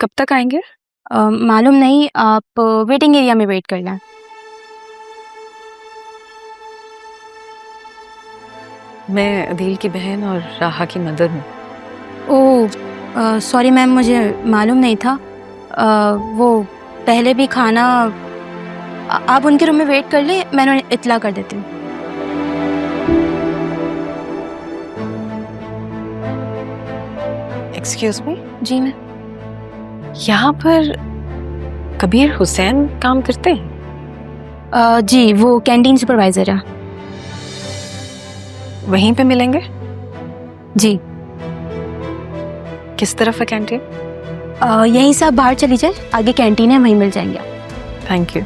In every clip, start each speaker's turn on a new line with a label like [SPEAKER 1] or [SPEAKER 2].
[SPEAKER 1] कब तक आएंगे?
[SPEAKER 2] मालूम नहीं, आप वेटिंग एरिया में वेट कर लें।
[SPEAKER 1] मैं अदील की बहन और राहा की मदर हूँ।
[SPEAKER 2] ओह सॉरी मैम, मुझे मालूम नहीं था। वो पहले भी खाना आप उनके रूम में वेट कर लें, मैं उन्हें इत्तला कर देती हूँ।
[SPEAKER 1] एक्सक्यूज मी,
[SPEAKER 2] जी मैं
[SPEAKER 1] यहाँ पर कबीर हुसैन काम करते हैं?
[SPEAKER 2] जी, वो कैंटीन सुपरवाइज़र है।
[SPEAKER 1] वहीं पे मिलेंगे?
[SPEAKER 2] जी
[SPEAKER 1] किस तरफ है कैंटीन?
[SPEAKER 2] यहीं से आप बाहर चली जाए, आगे कैंटीन है, वहीं मिल जाएंगे आप।
[SPEAKER 1] Thank you.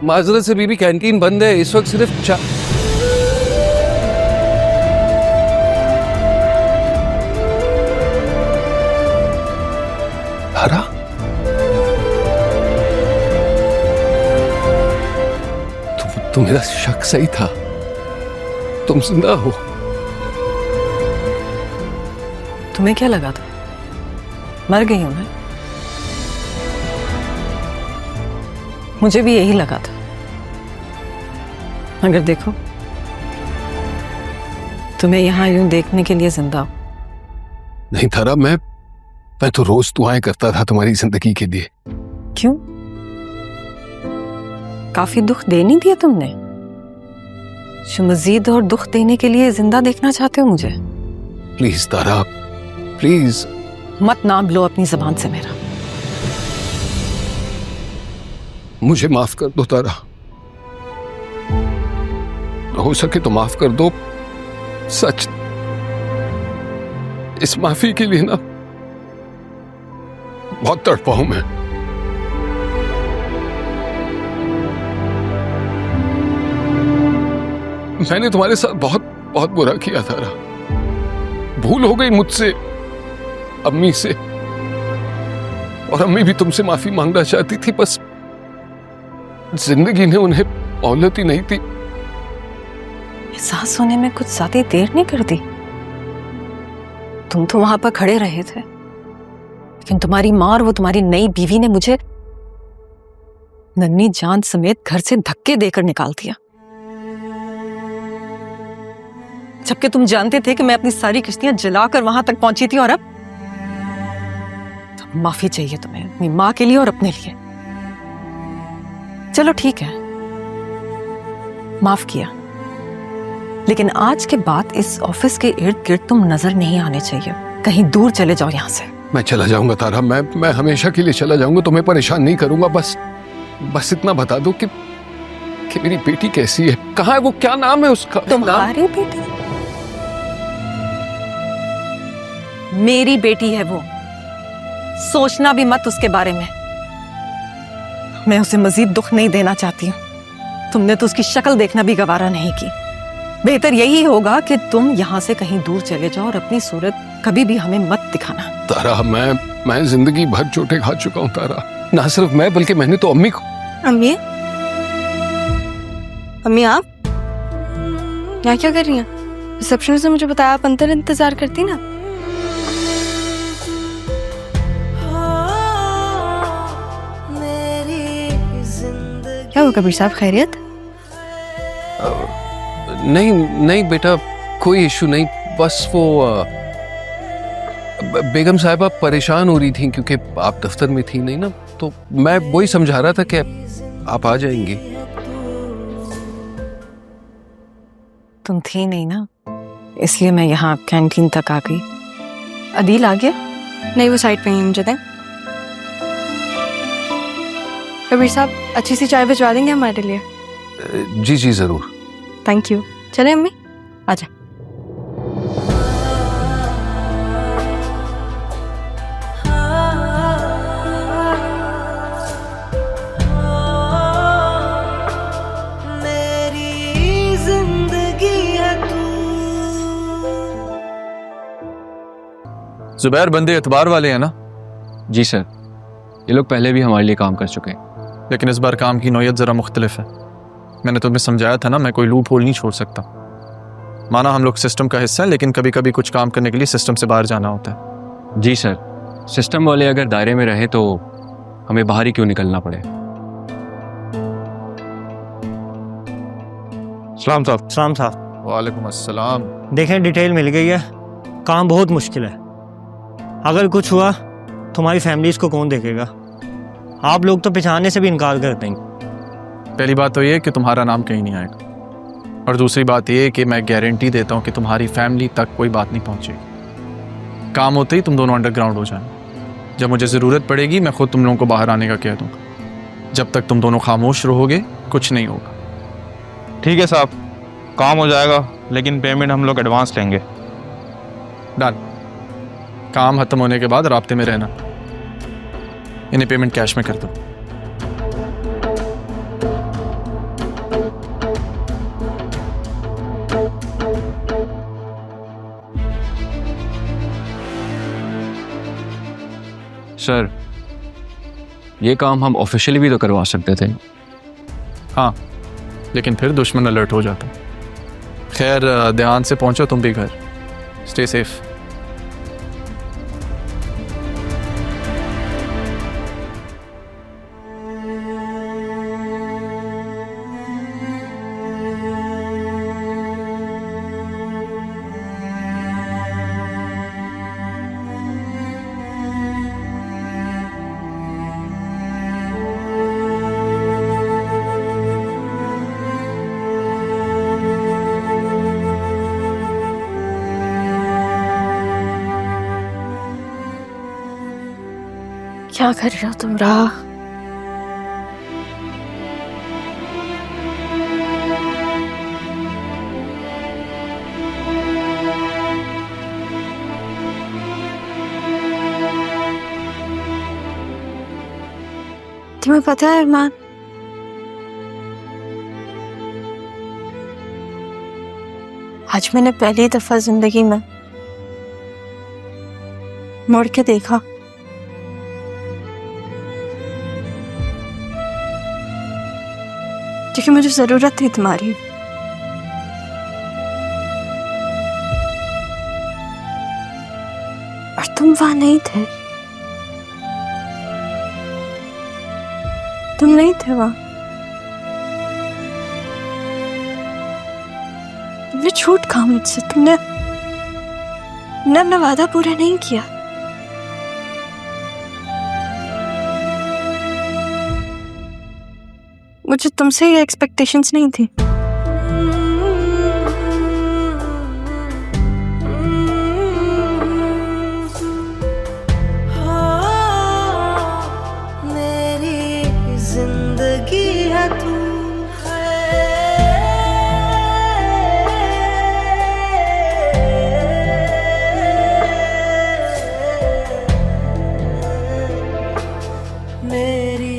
[SPEAKER 3] माजरत से बीबी, कैंटीन बंद है इस वक्त, सिर्फ हरा तो मेरा शक सही था, तुम जिंदा हो।
[SPEAKER 1] तुम्हें क्या लगा था मर गई हूं मैं? मुझे भी यही लगा था, मगर देखो तुम्हें यहाँ यूं देखने के लिए जिंदा हूं।
[SPEAKER 3] नहीं थारा, मैं तो रोज दुआएं करता था तुम्हारी जिंदगी के लिए।
[SPEAKER 1] क्यों? काफी दुख दे नहीं दिया तुमने जो मजीद और दुख देने के लिए जिंदा देखना चाहते हो मुझे?
[SPEAKER 3] प्लीज तारा, प्लीज
[SPEAKER 1] मत नाम लो अपनी जबान से मेरा।
[SPEAKER 3] मुझे माफ कर दो तारा, हो सके तो माफ कर दो। सच, इस माफी के लिए ना बहुत तड़पा हूं मैं। मैंने तुम्हारे साथ बहुत बहुत बुरा किया तारा, भूल हो गई मुझसे, अम्मी से, और अम्मी भी तुमसे माफी मांगना चाहती थी, बस जिंदगी ने उन्हें मोहलत ही नहीं थी।
[SPEAKER 1] एहसास होने में कुछ ज्यादा देर नहीं कर दी। तुम तो वहां पर खड़े रहे थे, लेकिन तुम्हारी माँ और वो तुम्हारी नई बीवी ने मुझे नन्ही जान समेत घर से धक्के देकर निकाल दिया, जबकि तुम जानते थे कि मैं अपनी सारी किश्तियां जलाकर वहां तक पहुंची थी। और अब तो माफी चाहिए तुम्हें अपनी माँ के लिए और अपने लिए। चलो ठीक है, माफ किया, लेकिन आज के बाद इस ऑफिस के इर्द गिर्द तुम नजर नहीं आने चाहिए। कहीं दूर चले जाओ यहां से।
[SPEAKER 3] मैं चला जाऊंगा तारा, मैं हमेशा के लिए चला जाऊंगा, तुम्हें परेशान नहीं करूंगा। बस इतना बता दो कि मेरी बेटी कैसी है, कहाँ है वो, क्या नाम है उसका?
[SPEAKER 1] तुम्हारी बेटी? मेरी बेटी है वो, सोचना भी मत उसके बारे में। मैं उसे मजीद दुख नहीं देना चाहती हूँ। तुमने तो उसकी शक्ल देखना भी गवारा नहीं की। बेहतर यही होगा कि तुम यहाँ से कहीं दूर चले जाओ और अपनी सूरत कभी भी हमें मत दिखाना।
[SPEAKER 3] तारा, मैं जिंदगी भर चोटें खा चुका हूँ तारा, ना सिर्फ मैं बल्कि मैंने तो अम्मी को।
[SPEAKER 4] अम्मी, अम्मी आप यहाँ क्या कर रही हैं? रिसेप्शन से मुझे बताया, आप अंदर इंतजार करती ना। क्या हुआ कबीर साहब, खैरियत?
[SPEAKER 3] नहीं बेटा, कोई इशू नहीं, बस वो बेगम साहिबा परेशान हो रही थी क्योंकि आप दफ्तर में थी नहीं ना, तो मैं वही समझा रहा था कि आप आ जाएंगी।
[SPEAKER 1] तुम थी नहीं ना, इसलिए मैं यहाँ कैंटीन तक आ गई। अदील आ गया?
[SPEAKER 4] नहीं, वो साइड पे ही, मुझे दें। कबीर साहब, अच्छी सी चाय भिजवा देंगे हमारे लिए?
[SPEAKER 3] जी जरूर।
[SPEAKER 4] Thank you. चले अम्मी, आजा।
[SPEAKER 5] जुबैर बंदे एतबार वाले हैं ना?
[SPEAKER 6] जी सर, ये लोग पहले भी हमारे लिए काम कर चुके हैं।
[SPEAKER 5] लेकिन इस बार काम की नौयत ज़रा मुख्तलिफ है। मैंने तुम्हें समझाया था ना, मैं कोई लूप होल नहीं छोड़ सकता। माना हम लोग सिस्टम का हिस्सा है, लेकिन कभी कभी कुछ काम करने के लिए सिस्टम से बाहर जाना होता है।
[SPEAKER 6] जी सर, सिस्टम वाले अगर दायरे में रहे तो हमें बाहर ही क्यों निकलना पड़े।
[SPEAKER 7] सलाम साहब।
[SPEAKER 8] सलाम साहब।
[SPEAKER 5] वालेकुम अस्सलाम।
[SPEAKER 8] देखें, डिटेल मिल गई है। काम बहुत मुश्किल है। अगर कुछ हुआ तुम्हारी फैमिलीज को कौन देखेगा? आप लोग तो पहचानने से भी इनकार कर देंगे।
[SPEAKER 5] पहली बात तो ये कि तुम्हारा नाम कहीं नहीं आएगा, और दूसरी बात ये कि मैं गारंटी देता हूँ कि तुम्हारी फैमिली तक कोई बात नहीं पहुँचेगी। काम होते ही तुम दोनों अंडरग्राउंड हो जाना। जब मुझे ज़रूरत पड़ेगी मैं खुद तुम लोगों को बाहर आने का कह दूँगा। जब तक तुम दोनों खामोश रहोगे कुछ नहीं होगा।
[SPEAKER 7] ठीक है साहब, काम हो जाएगा, लेकिन पेमेंट हम लोग एडवांस लेंगे।
[SPEAKER 5] डन। काम खत्म होने के बाद राब्ते में रहना। इन्हें पेमेंट कैश में कर दो।
[SPEAKER 6] सर, ये काम हम ऑफिशियली भी तो करवा सकते थे।
[SPEAKER 5] हाँ, लेकिन फिर दुश्मन अलर्ट हो जाता। खैर, ध्यान से पहुंचो तुम भी घर। Stay safe.
[SPEAKER 2] क्या कर रहे हो तुम राह? तुम्हें पता है अरमान, आज मैंने पहली दफा जिंदगी में मुड़ के देखा। क्योंकि मुझे जरूरत थी तुम्हारी। और तुम वहां नहीं थे। तुम नहीं थे वहां। तुमने झूठ कहा मुझसे। तुमने अपना वादा पूरा नहीं किया। मुझे तुमसे ये एक्सपेक्टेशंस नहीं थी।
[SPEAKER 9] मेरी जिंदगी है तू। मेरी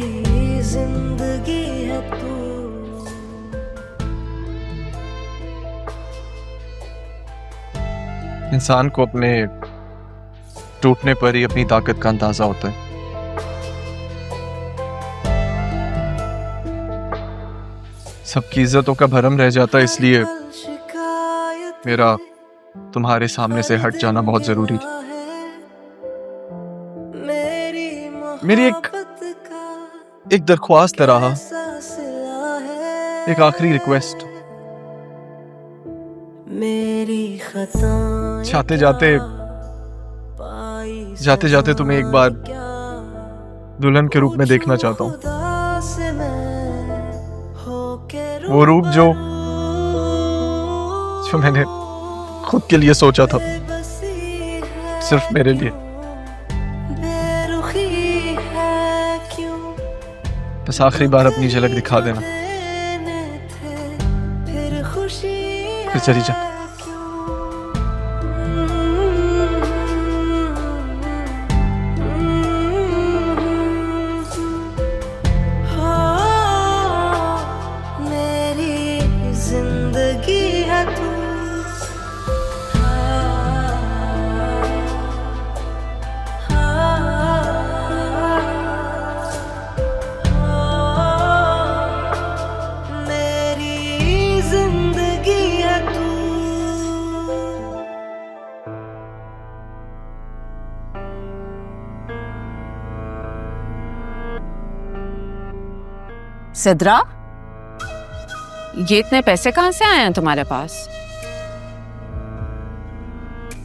[SPEAKER 9] जिंदगी है तू।
[SPEAKER 5] इंसान को अपने टूटने पर ही अपनी ताकत का अंदाजा होता है। सबकी इज्जतों का भरम रह जाता है, इसलिए मेरा तुम्हारे सामने से हट जाना बहुत जरूरी है। मेरी एक दरख्वास्त रहा, एक आखिरी रिक्वेस्ट। जाते जाते तुम्हें एक बार दुल्हन के रूप में देखना चाहता हूँ। वो रूप जो मैंने खुद के लिए सोचा था, सिर्फ मेरे लिए। बस आखिरी बार अपनी झलक दिखा देना, फिर चली जा।
[SPEAKER 9] जिंदगी है तू।
[SPEAKER 10] सिद्रा, ये इतने पैसे कहाँ से आए हैं तुम्हारे पास?